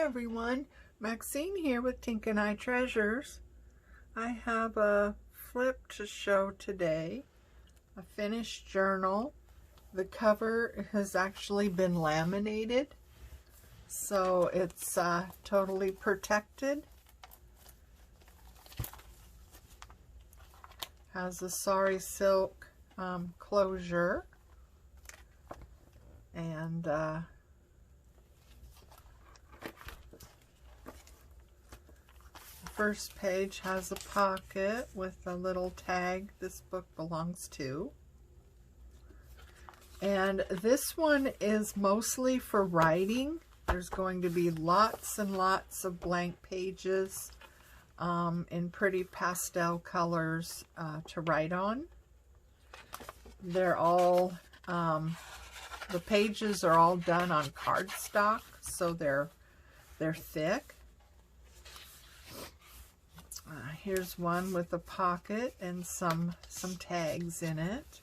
everyone, Maxine here with Tink and I Treasures. I have a flip to show today, a finished journal. The cover has actually been laminated, so it's totally protected. Has a sari silk closure, and the first page has a pocket with a little tag this book belongs to. And this one is mostly for writing. There's going to be lots and lots of blank pages in pretty pastel colors to write on. They're all, the pages are all done on cardstock, so they're thick. Here's one with a pocket and some tags in it.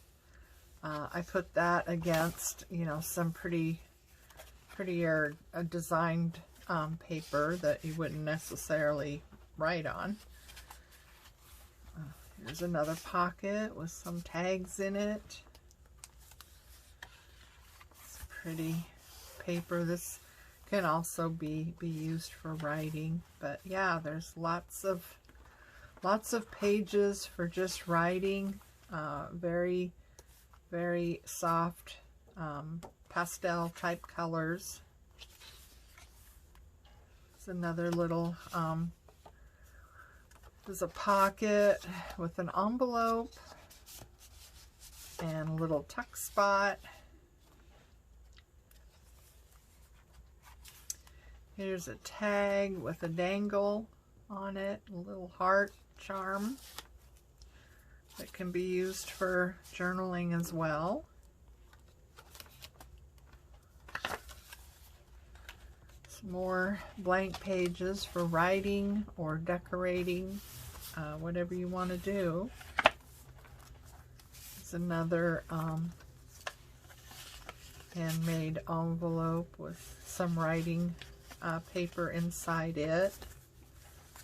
I put that against, you know, some prettier designed paper that you wouldn't necessarily write on. Here's another pocket with some tags in it. It's pretty paper. This can also be used for writing, but yeah, there's lots of pages for just writing. Very soft pastel type colors. It's another little there's a pocket with an envelope and a little tuck spot. Here's a tag with a dangle on it, a little heart charm that can be used for journaling as well. Some more blank pages for writing or decorating, whatever you want to do. There's another handmade envelope with some writing paper inside it,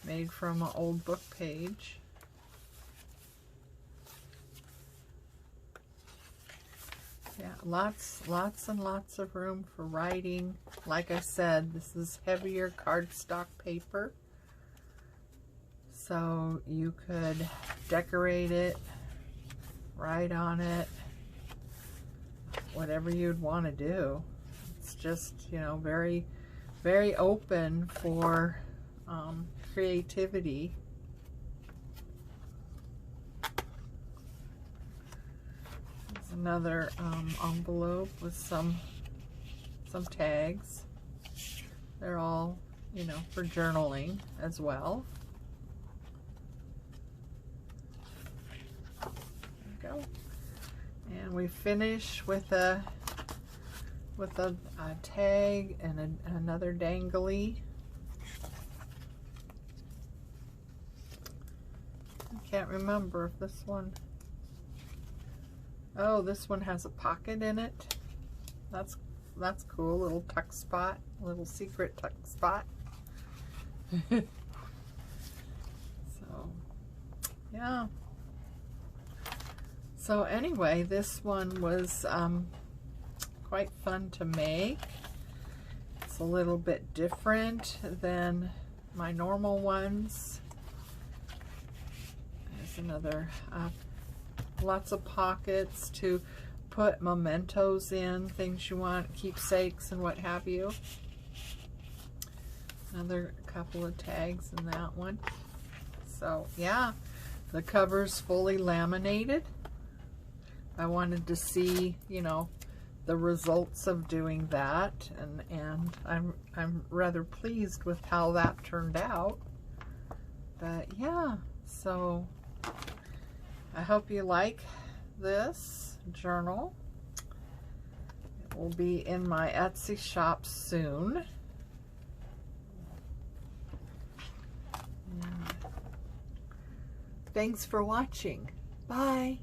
made from an old book page. Yeah, lots and lots of room for writing. Like I said, this is heavier cardstock paper, so you could decorate it, write on it, whatever you'd want to do. It's just, you know, very open for creativity. There's another envelope with some tags. They're all, you know, for journaling as well. There we go. And we finish with a tag and another dangly. I can't remember if this one, oh, this one has a pocket in it. That's cool, little tuck spot, little secret tuck spot. So yeah, so anyway, this one was quite fun to make. It's a little bit different than my normal ones. There's another, lots of pockets to put mementos in, things you want, keepsakes and what have you. Another couple of tags in that one. So yeah, the cover's fully laminated. I wanted to see, you know, the results of doing that, and I'm rather pleased with how that turned out. But yeah, so I hope you like this journal. It will be in my Etsy shop soon. Thanks for watching. Bye.